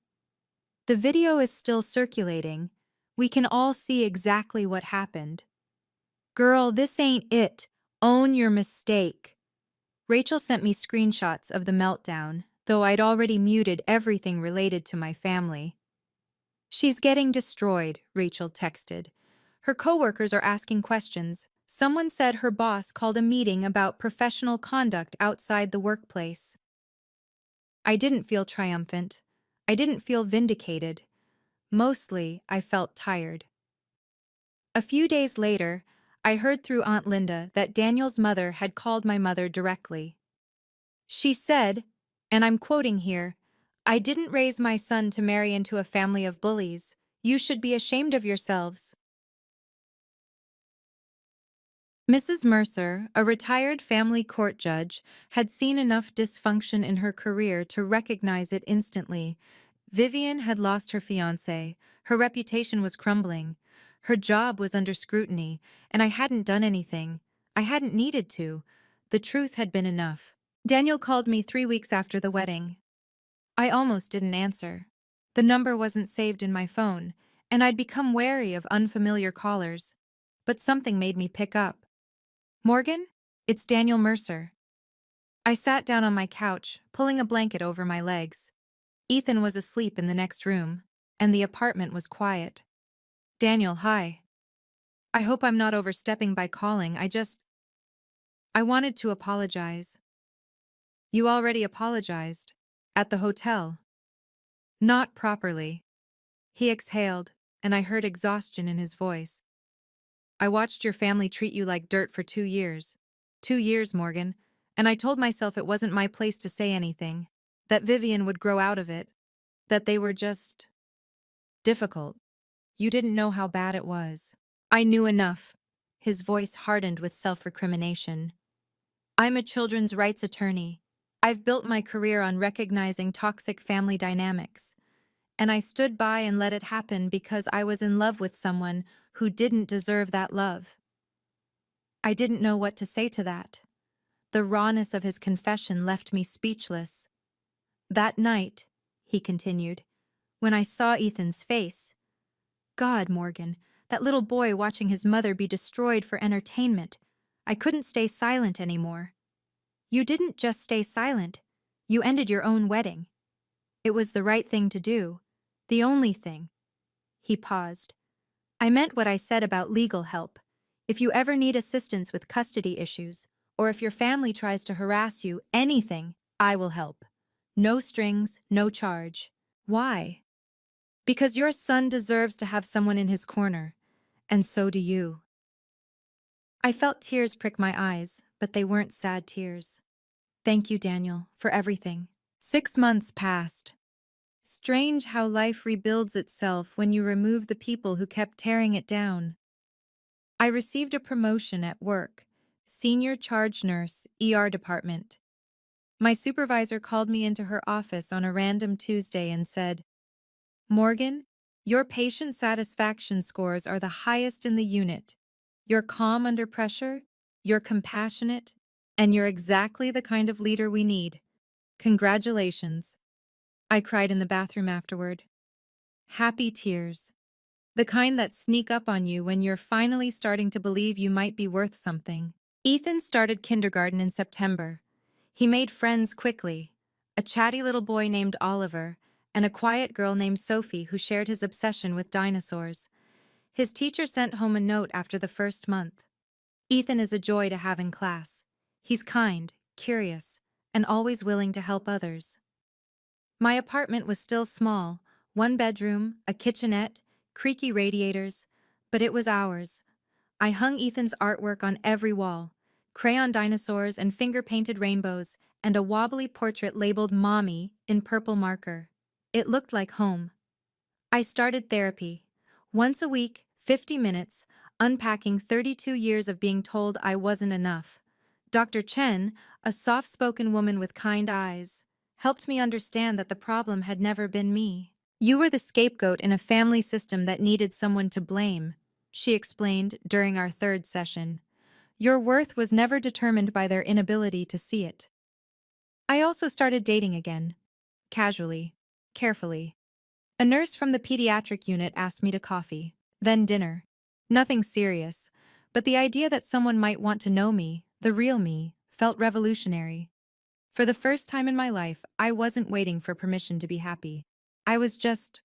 The video is still circulating. We can all see exactly what happened. Girl, this ain't it. Own your mistake. Rachel sent me screenshots of the meltdown, though I'd already muted everything related to my family. She's getting destroyed, Rachel texted. Her coworkers are asking questions. Someone said her boss called a meeting about professional conduct outside the workplace. I didn't feel triumphant. I didn't feel vindicated. Mostly, I felt tired. A few days later, I heard through Aunt Linda that Daniel's mother had called my mother directly. She said, and I'm quoting here, "I didn't raise my son to marry into a family of bullies. You should be ashamed of yourselves." Mrs. Mercer, a retired family court judge, had seen enough dysfunction in her career to recognize it instantly. Vivian had lost her fiancé, her reputation was crumbling, her job was under scrutiny, and I hadn't done anything. I hadn't needed to. The truth had been enough. Daniel called me 3 weeks after the wedding. I almost didn't answer. The number wasn't saved in my phone, and I'd become wary of unfamiliar callers. But something made me pick up. "Morgan, it's Daniel Mercer." I sat down on my couch, pulling a blanket over my legs. Ethan was asleep in the next room, and the apartment was quiet. "Daniel, hi. I hope I'm not overstepping by calling. I wanted to apologize." "You already apologized. At the hotel." "Not properly." He exhaled, and I heard exhaustion in his voice. "I watched your family treat you like dirt for 2 years. 2 years, Morgan, and I told myself it wasn't my place to say anything, that Vivian would grow out of it, that they were just difficult. You didn't know how bad it was." "I knew enough." His voice hardened with self-recrimination. "I'm a children's rights attorney. I've built my career on recognizing toxic family dynamics. And I stood by and let it happen because I was in love with someone who didn't deserve that love." I didn't know what to say to that. The rawness of his confession left me speechless. "That night," he continued, "when I saw Ethan's face, God, Morgan, that little boy watching his mother be destroyed for entertainment, I couldn't stay silent anymore." "You didn't just stay silent. You ended your own wedding. It was the right thing to do. The only thing." He paused. "I meant what I said about legal help. If you ever need assistance with custody issues, or if your family tries to harass you, anything, I will help. No strings, no charge." "Why?" "Because your son deserves to have someone in his corner, and so do you." I felt tears prick my eyes, but they weren't sad tears. "Thank you, Daniel, for everything." 6 months passed. Strange how life rebuilds itself when you remove the people who kept tearing it down. I received a promotion at work, senior charge nurse, ER department. My supervisor called me into her office on a random Tuesday and said, "Morgan, your patient satisfaction scores are the highest in the unit. You're calm under pressure, you're compassionate, and you're exactly the kind of leader we need. Congratulations." I cried in the bathroom afterward. Happy tears. The kind that sneak up on you when you're finally starting to believe you might be worth something. Ethan started kindergarten in September. He made friends quickly, a chatty little boy named Oliver, and a quiet girl named Sophie who shared his obsession with dinosaurs. His teacher sent home a note after the first month. "Ethan is a joy to have in class. He's kind, curious, and always willing to help others." My apartment was still small, One bedroom, a kitchenette, creaky radiators, but it was ours. I hung Ethan's artwork on every wall, crayon dinosaurs and finger-painted rainbows, and a wobbly portrait labeled Mommy in purple marker. It looked like home. I started therapy. Once a week, 50 minutes, unpacking 32 years of being told I wasn't enough. Dr. Chen, a soft-spoken woman with kind eyes, helped me understand that the problem had never been me. You were the scapegoat in a family system that needed someone to blame, she explained during our third session. Your worth was never determined by their inability to see it. I also started dating again. Casually. Carefully. A nurse from the pediatric unit asked me to coffee, then dinner. Nothing serious, but the idea that someone might want to know me, the real me, felt revolutionary. For the first time in my life, I wasn't waiting for permission to be happy. I was just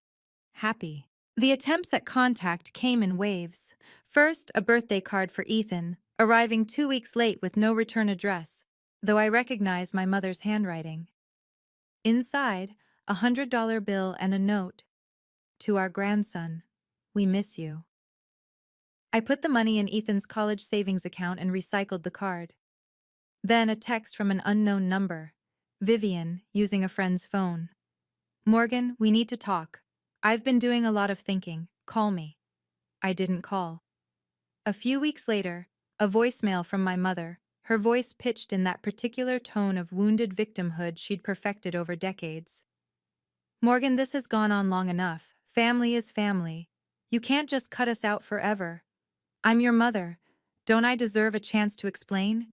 happy. The attempts at contact came in waves. First, a birthday card for Ethan, arriving 2 weeks late with no return address, though I recognized my mother's handwriting. Inside, $100 bill and a note. To our grandson, we miss you. I put the money in Ethan's college savings account and recycled the card. Then a text from an unknown number. Vivian, using a friend's phone. Morgan, we need to talk. I've been doing a lot of thinking. Call me. I didn't call. A few weeks later, a voicemail from my mother, her voice pitched in that particular tone of wounded victimhood she'd perfected over decades. Morgan, this has gone on long enough. Family is family. You can't just cut us out forever. I'm your mother. Don't I deserve a chance to explain?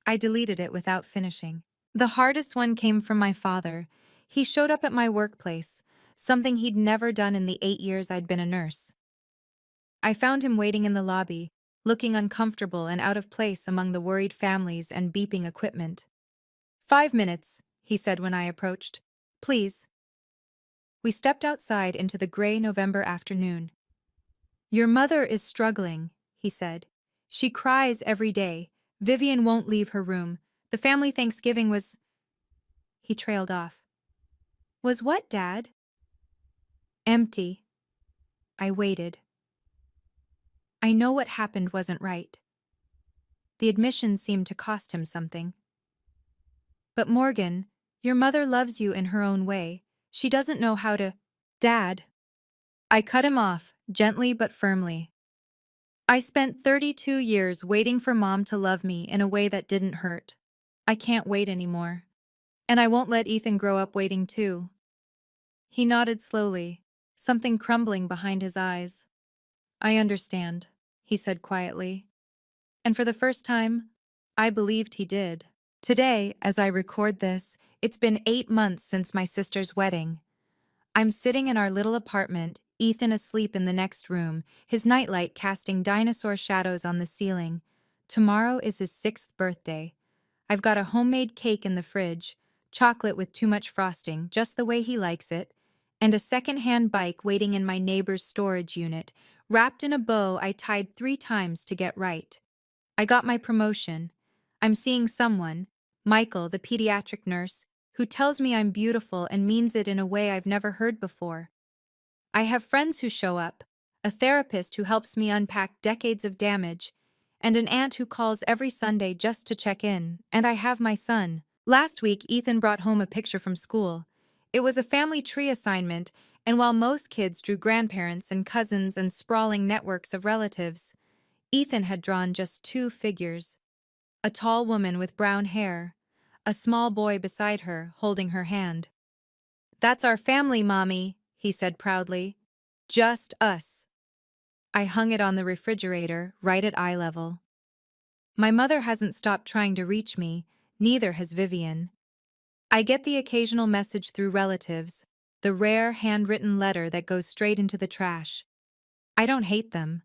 I deleted it without finishing. The hardest one came from my father. He showed up at my workplace, something he'd never done in the 8 years I'd been a nurse. I found him waiting in the lobby, looking uncomfortable and out of place among the worried families and beeping equipment. 5 minutes, he said when I approached. Please. We stepped outside into the gray November afternoon. Your mother is struggling, he said. She cries every day. Vivian won't leave her room. The family Thanksgiving was... He trailed off. Was what, Dad? Empty. I waited. I know what happened wasn't right. The admission seemed to cost him something. But Morgan, your mother loves you in her own way. She doesn't know how to... Dad. I cut him off, gently but firmly. I spent 32 years waiting for Mom to love me in a way that didn't hurt. I can't wait anymore. And I won't let Ethan grow up waiting too. He nodded slowly, something crumbling behind his eyes. I understand, he said quietly. And for the first time, I believed he did. Today, as I record this, it's been 8 months since my sister's wedding. I'm sitting in our little apartment, Ethan asleep in the next room, his nightlight casting dinosaur shadows on the ceiling. Tomorrow is his 6th birthday. I've got a homemade cake in the fridge, chocolate with too much frosting, just the way he likes it, and a second-hand bike waiting in my neighbor's storage unit, wrapped in a bow I tied 3 times to get right. I got my promotion. I'm seeing someone, Michael, the pediatric nurse, who tells me I'm beautiful and means it in a way I've never heard before. I have friends who show up, a therapist who helps me unpack decades of damage, and an aunt who calls every Sunday just to check in, and I have my son. Last week, Ethan brought home a picture from school. It was a family tree assignment, and while most kids drew grandparents and cousins and sprawling networks of relatives, Ethan had drawn just 2 figures. A tall woman with brown hair, a small boy beside her, holding her hand. That's our family, Mommy, he said proudly. Just us. I hung it on the refrigerator, right at eye level. My mother hasn't stopped trying to reach me, neither has Vivian. I get the occasional message through relatives, the rare handwritten letter that goes straight into the trash. I don't hate them.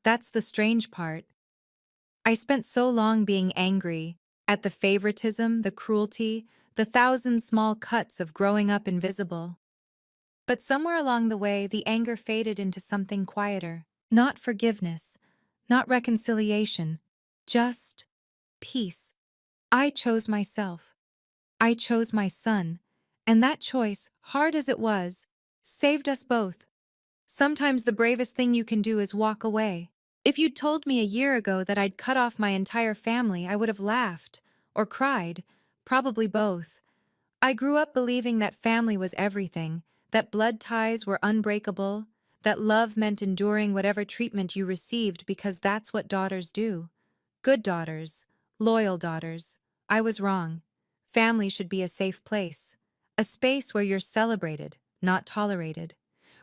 That's the strange part. I spent so long being angry at the favoritism, the cruelty, the 1,000 small cuts of growing up invisible. But somewhere along the way, the anger faded into something quieter. Not forgiveness, not reconciliation, just peace. I chose myself. I chose my son, and that choice, hard as it was, Saved us both. Sometimes the bravest thing you can do is walk away. If you'd told me a year ago that I'd cut off my entire family, I would have laughed. Or cried. Probably both. I grew up believing that family was everything, that blood ties were unbreakable, that love meant enduring whatever treatment you received because that's what daughters do. Good daughters. Loyal daughters. I was wrong. Family should be a safe place. A space where you're celebrated, not tolerated.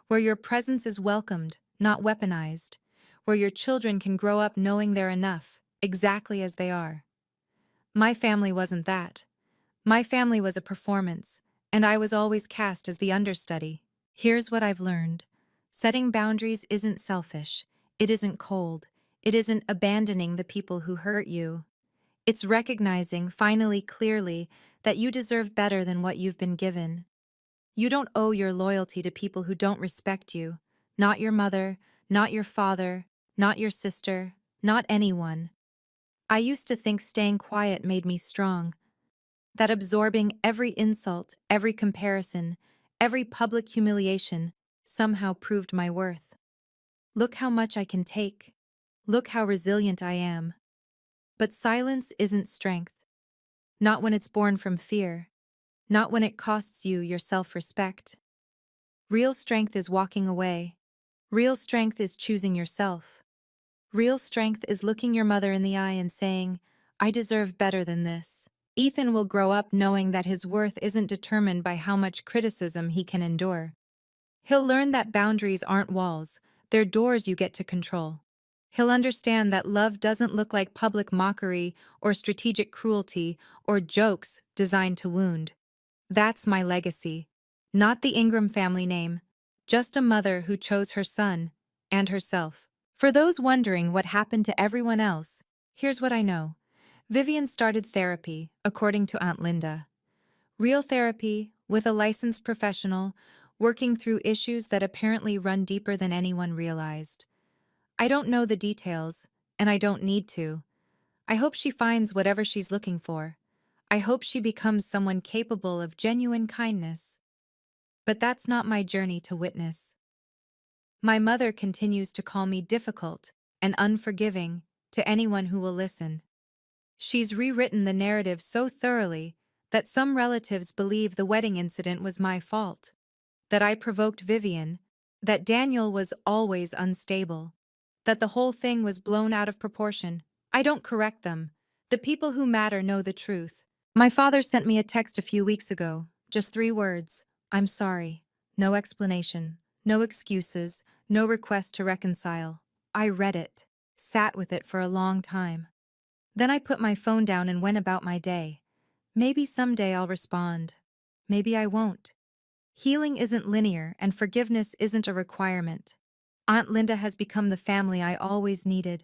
Where your presence is welcomed, not weaponized. Where your children can grow up knowing they're enough, exactly as they are. My family wasn't that. My family was a performance, and I was always cast as the understudy. Here's what I've learned. Setting boundaries isn't selfish. It isn't cold. It isn't abandoning the people who hurt you. It's recognizing, finally clearly, that you deserve better than what you've been given. You don't owe your loyalty to people who don't respect you. Not your mother, not your father, not your sister, not anyone. I used to think staying quiet made me strong. That absorbing every insult, every comparison, every public humiliation somehow proved my worth. Look how much I can take. Look how resilient I am. But silence isn't strength. Not when it's born from fear. Not when it costs you your self-respect. Real strength is walking away. Real strength is choosing yourself. Real strength is looking your mother in the eye and saying, I deserve better than this. Ethan will grow up knowing that his worth isn't determined by how much criticism he can endure. He'll learn that boundaries aren't walls, they're doors you get to control. He'll understand that love doesn't look like public mockery or strategic cruelty or jokes designed to wound. That's my legacy. Not the Ingram family name, just a mother who chose her son and herself. For those wondering what happened to everyone else, here's what I know. Vivian started therapy, according to Aunt Linda. Real therapy, with a licensed professional, working through issues that apparently run deeper than anyone realized. I don't know the details, and I don't need to. I hope she finds whatever she's looking for. I hope she becomes someone capable of genuine kindness. But that's not my journey to witness. My mother continues to call me difficult and unforgiving to anyone who will listen. She's rewritten the narrative so thoroughly that some relatives believe the wedding incident was my fault, that I provoked Vivian, that Daniel was always unstable, that the whole thing was blown out of proportion. I don't correct them. The people who matter know the truth. My father sent me a text a few weeks ago, just 3 words. I'm sorry. No explanation, no excuses, no request to reconcile. I read it, sat with it for a long time. Then I put my phone down and went about my day. Maybe someday I'll respond. Maybe I won't. Healing isn't linear and forgiveness isn't a requirement. Aunt Linda has become the family I always needed.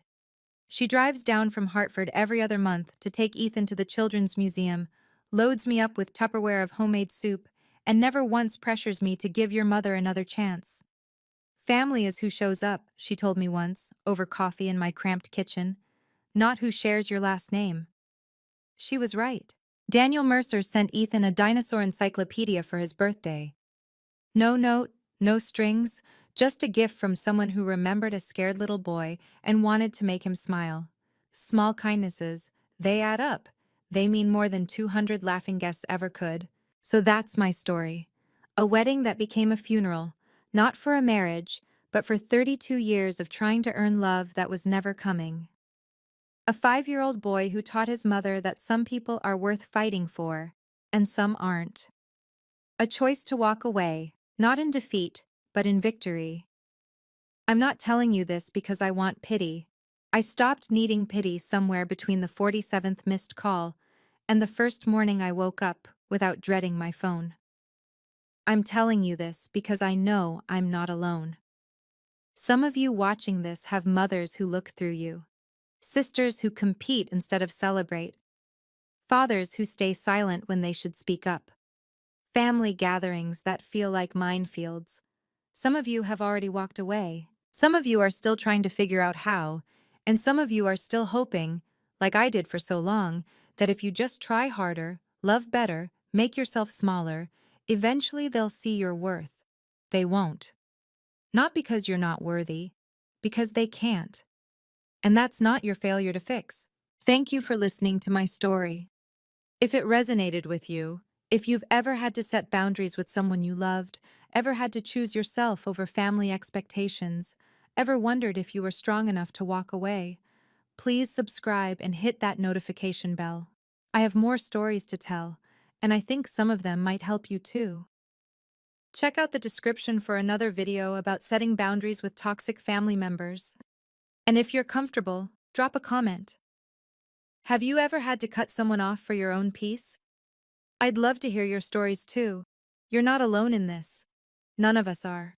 She drives down from Hartford every other month to take Ethan to the Children's Museum, loads me up with Tupperware of homemade soup, and never once pressures me to give your mother another chance. Family is who shows up, she told me once, over coffee in my cramped kitchen, not who shares your last name. She was right. Daniel Mercer sent Ethan a dinosaur encyclopedia for his birthday. No note, no strings, just a gift from someone who remembered a scared little boy and wanted to make him smile. Small kindnesses, they add up. They mean more than 200 laughing guests ever could. So that's my story. A wedding that became a funeral, not for a marriage, but for 32 years of trying to earn love that was never coming. A 5-year-old boy who taught his mother that some people are worth fighting for, and some aren't. A choice to walk away, not in defeat, but in victory. I'm not telling you this because I want pity. I stopped needing pity somewhere between the 47th missed call and the first morning I woke up without dreading my phone. I'm telling you this because I know I'm not alone. Some of you watching this have mothers who look through you, sisters who compete instead of celebrate, fathers who stay silent when they should speak up, family gatherings that feel like minefields. Some of you have already walked away. Some of you are still trying to figure out how, and some of you are still hoping, like I did for so long, that if you just try harder, love better, make yourself smaller, eventually they'll see your worth. They won't. Not because you're not worthy, because they can't. And that's not your failure to fix. Thank you for listening to my story. If it resonated with you, if you've ever had to set boundaries with someone you loved, ever had to choose yourself over family expectations, ever wondered if you were strong enough to walk away, please subscribe and hit that notification bell. I have more stories to tell, and I think some of them might help you too. Check out the description for another video about setting boundaries with toxic family members. And if you're comfortable, drop a comment. Have you ever had to cut someone off for your own peace? I'd love to hear your stories too. You're not alone in this. None of us are.